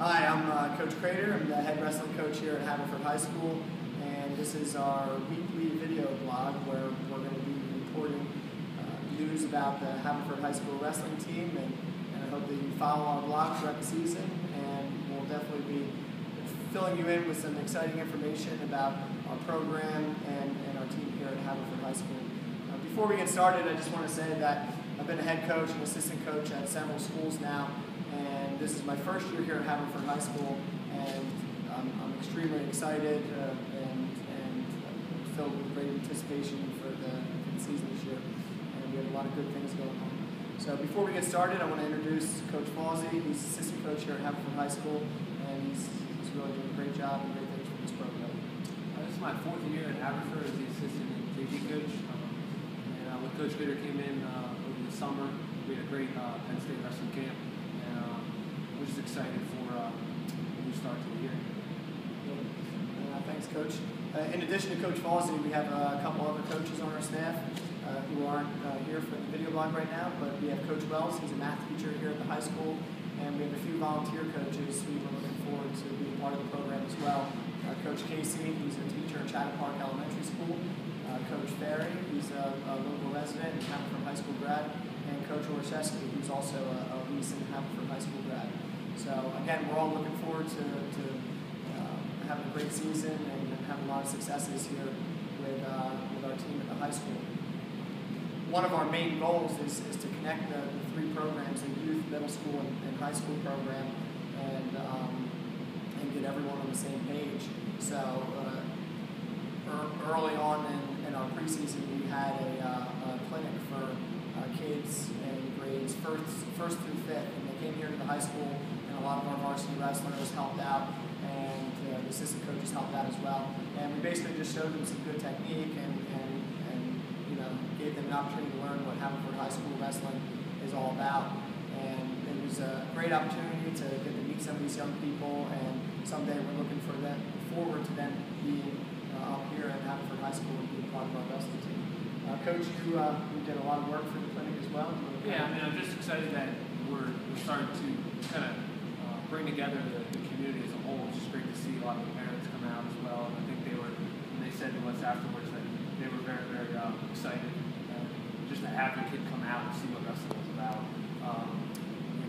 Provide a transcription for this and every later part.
Hi, I'm Coach Crater. I'm the head wrestling coach here at Haverford High School, and this is our weekly video blog where we're going to be reporting news about the Haverford High School wrestling team, and I hope that you follow our blog throughout the season, and we'll definitely be filling you in with some exciting information about our program and our team here at Haverford High School. Before we get started, I just want to say that I've been a head coach and assistant coach at several schools now, and this is my first year here at Haverford High School, and I'm extremely excited and filled with great anticipation for the season this year, and we have a lot of good things going on. So before we get started, I want to introduce Coach Falsey. He's assistant coach here at Haverford High School, and he's really doing a great job and great things for this program. This is my fourth year at Haverford as the assistant JV coach. And when Coach Crater came in over the summer, we had a great Penn State wrestling camp, and we're just excited for a new start to the year. Thanks, Coach. In addition to Coach Falsey, we have a couple other coaches on our staff who aren't here for the video blog right now, but we have Coach Wells. He's a math teacher here at the high school, and we have a few volunteer coaches who we're looking forward to being part of the program as well. Coach Casey, he's a teacher at Chatham Park Elementary School. Coach Ferry, he's a local resident and Haverford High School grad, and Coach Orszewski, who's also a recent Haverford High School grad. So again, we're all looking forward to having a great season and having a lot of successes here with our team at the high school. One of our main goals is to connect the three programs, the youth, middle school, and high school program, and get everyone on the same page. So early on in our preseason, we had a clinic for kids in grades first through fifth, and they came here to the high school, and a lot of our varsity wrestlers helped out, and the assistant coaches helped out as well. And we basically just showed them some good technique and gave them an opportunity to learn what Haverford High School wrestling is all about. And it was a great opportunity to get to meet some of these young people, and someday we're looking forward to them being up here at Haverford High School and being part of our wrestling team. Coach, you did a lot of work for the clinic as well. Yeah, I'm just excited that we're starting to kind of bring together the community as a whole. It's just great to see a lot of the parents come out as well. And I think when they said to us afterwards that they were very, very excited just to have the kid come out and see what wrestling was about.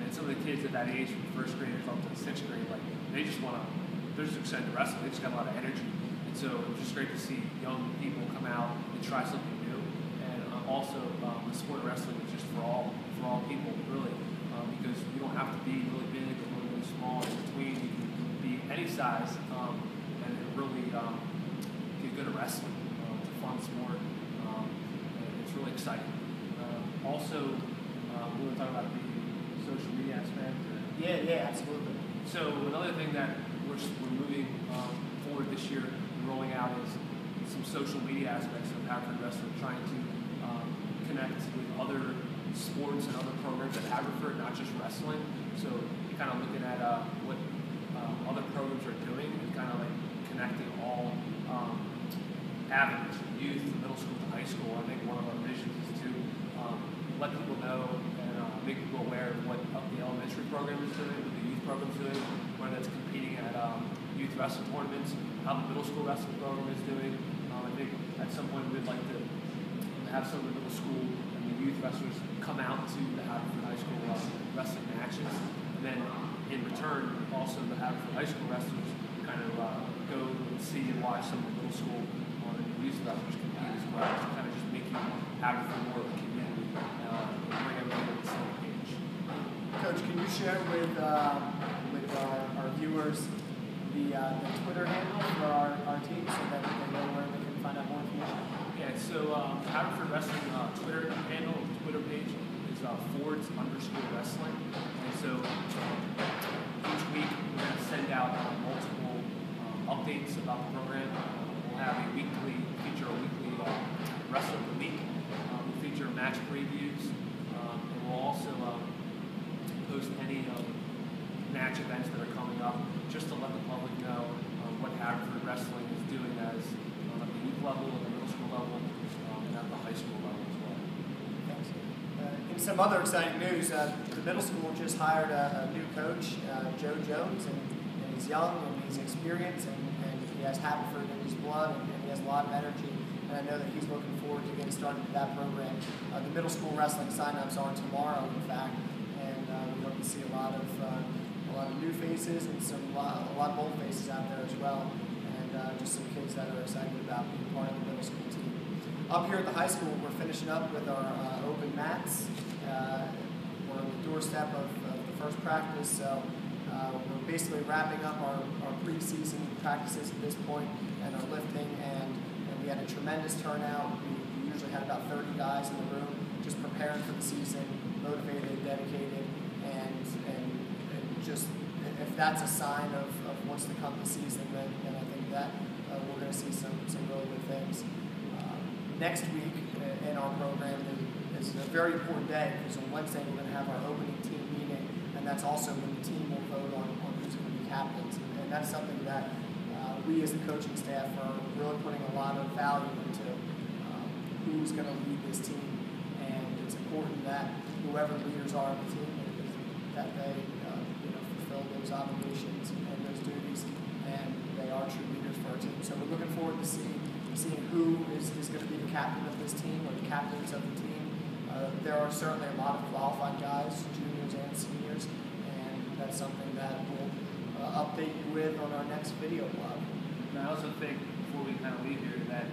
And some of the kids at that age, from first graders up to sixth grade, they're just excited to wrestle. They just got a lot of energy. And so it's just great to see young people come out and try something new. And also, the sport of wrestling is just for all people, really, because you don't have to be really big or really small. In between, you can be any size and really get good at wrestling. It's a fun sport. And it's really exciting. Also, we want to talk about the social media aspect. Yeah, absolutely. So another thing that we're moving forward this year, rolling out, is some social media aspects of Haverford wrestling, trying to connect with other sports and other programs at Haverford, not just wrestling. So you're kind of looking at what other programs are doing and kind of connecting all avenues, from youth to middle school to high school. I think one of our visions is to let people know and make people aware of what the elementary program is doing, what the youth program is doing, whether that's competing at youth wrestling tournaments, how the middle school wrestling program is doing. I think at some point we'd like to have some of the middle school and the youth wrestlers come out to the Haverford High School wrestling matches, and then in return also the Haverford High School wrestlers kind of go and see and watch some of the middle school and youth wrestlers compete as well, to kind of just make Haverford more of a community and bring everybody to the same page. Coach, can you share with our viewers the Twitter handle for our team so that they know where they can find out more information? Yeah, so Haverford Wrestling Twitter handle, Twitter page is _wrestling. And so each week we're going to send out multiple updates about the program. We'll have a weekly wrestler of the week. We'll feature match previews, and we'll also post any match events that are coming up, just to let the public know what Haverford wrestling is doing at the youth level, at the middle school level, and at the high school level as well. Thanks. In some other exciting news, the middle school just hired a new coach, Joe Jones, and he's young and he's experienced and he has Haverford in his blood and he has a lot of energy. And I know that he's looking forward to getting started with that program. The middle school wrestling signups are tomorrow, in fact, and we hope to see a lot of new faces and a lot of old faces out there as well, and just some kids that are excited about being part of the middle school team. Up here at the high school, we're finishing up with our open mats. We're on the doorstep of the first practice, so we're basically wrapping up our preseason practices at this point and our lifting, and we had a tremendous turnout. We usually had about 30 guys in the room just preparing for the season, motivated, dedicated, and just if that's a sign of what's to come this season, then I think that we're going to see some really good things. Next week in our program is a very important day because on Wednesday we're going to have our opening team meeting, and that's also when the team will vote on who's going to be captains. And that's something that we as the coaching staff are really putting a lot of value into who's going to lead this team. And it's important that whoever the leaders are on the team, that they fulfill those obligations and those duties, and they are true leaders for our team. So we're looking forward to seeing who is going to be the captain of this team or the captains of the team. There are certainly a lot of qualified guys, juniors and seniors, and that's something that we'll update you with on our next video blog. And I also think, before we kind of leave here, that,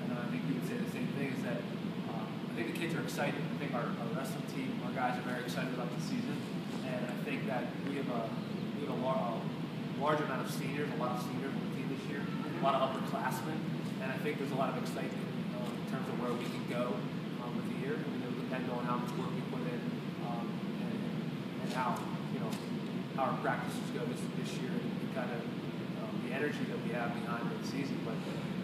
and I think you would say the same thing, is that I think the kids are excited. I think our wrestling team, our guys are very excited about the season, and I think that we have a large amount of seniors, a lot of seniors on the team this year, a lot of upperclassmen, and I think there's a lot of excitement in terms of where we can go with the year. It'll depend on how much work we put in and how our practices go this year and kind of the energy that we have behind the season. But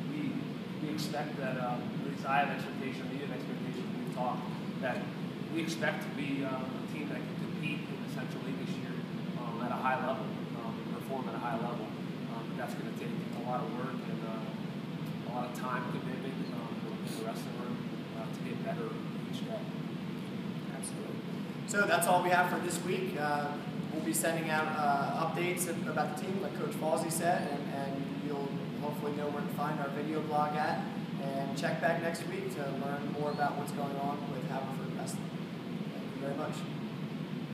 we expect that, at least I have expectation, we have expectation when we talk, that we expect to be a team that can compete in the Central League this year at a high level, perform at a high level. That's going to take a lot of work and a lot of time commitment in the wrestling room to get better each day. Absolutely. So that's all we have for this week. We'll be sending out updates about the team, like Coach Falsey said, and you'll hopefully know where to find our video blog at. And check back next week to learn more about what's going on with Haverford Wrestling. Thank you very much.